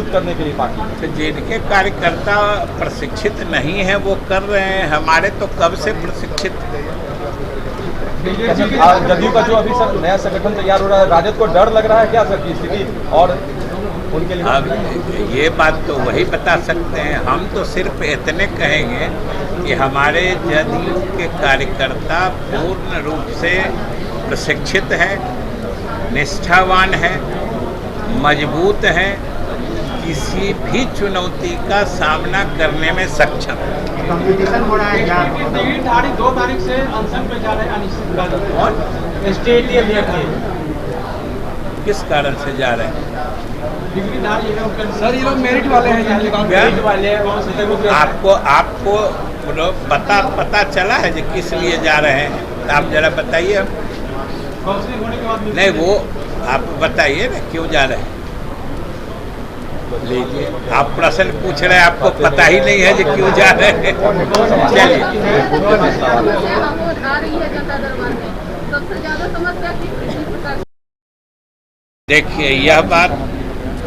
मजबूत करने के लिए पार्टी? तो जिनके कार्यकर्ता प्रशिक्षित नहीं है वो कर रहे हैं, हमारे तो कब से प्रशिक्षित। जदयू का जो अभी सर नया संगठन तैयार हो रहा है, राजद को डर लग रहा है क्या सर की स्थिति और उनके लिए? अब ये बात तो वही बता सकते हैं, हम तो सिर्फ इतने कहेंगे कि हमारे जदयू के कार्यकर्ता पूर्ण रूप से प्रशिक्षित है, निष्ठावान है, मजबूत है, किसी भी चुनौती का सामना करने में सक्षम है। कंपटीशन हो रहा है क्या? 2 तारीख से अनशन पे जा रहे हैं अनिश्चितकाल और स्टेट किस कारण से जा रहे हैं? सर ये लोग मेरिट वाले हैं, मेरिट वाले आपको पता चला है कि किस लिए जा रहे हैं? तो आप जरा बताइए। काउंसलिंग होने के बाद नहीं, वो आप बताइए ना क्यों जा रहे हैं। लीजिए, आप प्रश्न पूछ रहे हैं, आपको पता ही नहीं है कि क्यों जा रहे हैं। चलिए, देखिए यह बात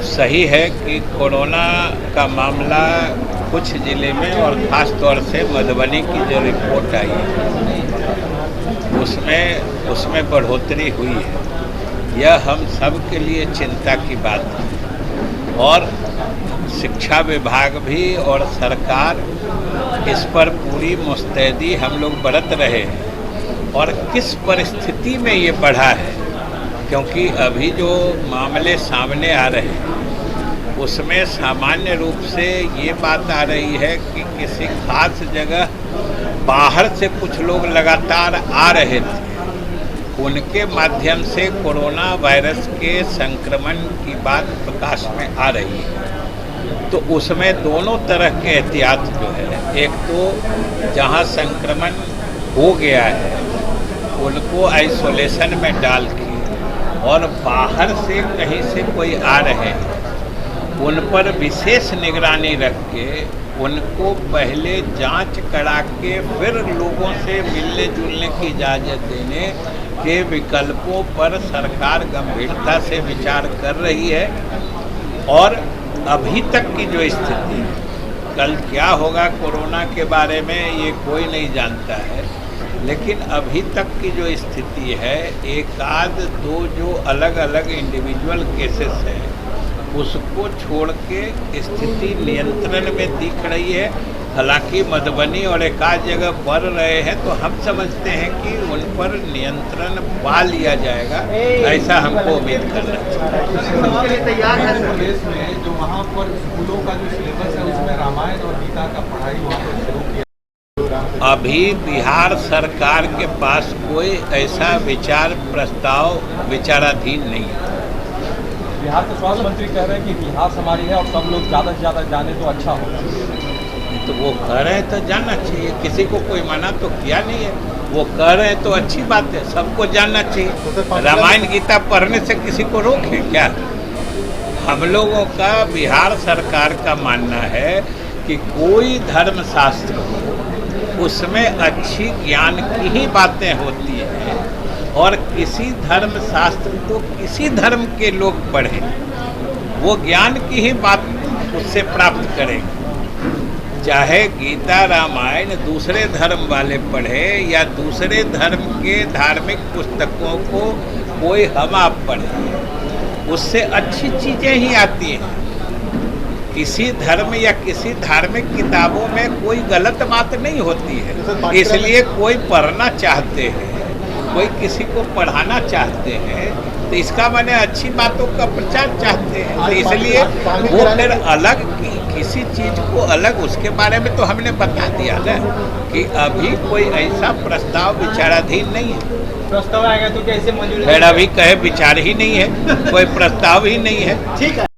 सही है कि कोरोना का मामला कुछ ज़िले में और ख़ास तौर से मधुबनी की जो रिपोर्ट आई है उसमें बढ़ोतरी हुई है। यह हम सब के लिए चिंता की बात है और शिक्षा विभाग भी और सरकार इस पर पूरी मुस्तैदी हम लोग बरत रहे हैं। और किस परिस्थिति में ये बढ़ा है, क्योंकि अभी जो मामले सामने आ रहे हैं उसमें सामान्य रूप से ये बात आ रही है कि किसी खास जगह बाहर से कुछ लोग लगातार आ रहे थे, उनके माध्यम से कोरोना वायरस के संक्रमण की बात प्रकाश में आ रही है। तो उसमें दोनों तरह के एहतियात जो है, एक तो जहां संक्रमण हो गया है उनको आइसोलेशन में डाल के और बाहर से कहीं से कोई आ रहे हैं उन पर विशेष निगरानी रख के उनको पहले जांच करा के फिर लोगों से मिलने जुलने की इजाज़त देने के विकल्पों पर सरकार गंभीरता से विचार कर रही है। और अभी तक की जो स्थिति है, कल क्या होगा कोरोना के बारे में ये कोई नहीं जानता है, लेकिन अभी तक की जो स्थिति है, एक आध दो जो अलग अलग इंडिविजुअल केसेस हैं उसको छोड़ के स्थिति नियंत्रण में दिख रही है। हालांकि मधुबनी और एक आध जगह बढ़ रहे हैं, तो हम समझते हैं कि उन पर नियंत्रण पा लिया जाएगा, ऐसा हमको उम्मीद करना चाहिए। तैयार है प्रदेश में जो वहाँ पर स्कूलों का जो सिलेबस है उसमें रामायण और गीता का पढ़ाई वहाँ पर शुरू किया। अभी बिहार सरकार के पास कोई ऐसा विचार प्रस्ताव विचाराधीन नहीं है। बिहार के स्वास्थ्य मंत्री कह रहे हैं कि इतिहास हमारी है और सब लोग ज़्यादा से ज़्यादा जाने तो अच्छा होगा। तो वो कह रहे हैं तो जानना चाहिए, किसी को कोई मना तो किया नहीं है। वो कह रहे हैं तो अच्छी बात है, सबको जानना चाहिए। रामायण गीता पढ़ने से किसी को रोक है क्या? हम लोगों का बिहार सरकार का मानना है कि कोई धर्मशास्त्र हो उसमें अच्छी ज्ञान की ही बातें होती हैं और किसी धर्मशास्त्र को किसी धर्म के लोग पढ़ें, वो ज्ञान की ही बात उससे प्राप्त करेंगे। चाहे गीता रामायण दूसरे धर्म वाले पढ़े या दूसरे धर्म के धार्मिक पुस्तकों को कोई हम आप पढ़े, उससे अच्छी चीज़ें ही आती हैं। किसी धर्म या किसी धार्मिक किताबों में कोई गलत बात नहीं होती है, इसलिए कोई पढ़ना चाहते हैं, कोई किसी को पढ़ाना चाहते हैं, तो इसका माने अच्छी बातों का प्रचार चाहते हैं। तो इसलिए वो फिर अलग किसी चीज़ को अलग, उसके बारे में तो हमने बता दिया ना कि अभी कोई ऐसा प्रस्ताव विचाराधीन नहीं है। प्रस्ताव आएगा तो कैसे मंजूर? फिर अभी कहे विचार ही नहीं है, कोई प्रस्ताव ही नहीं है। ठीक है।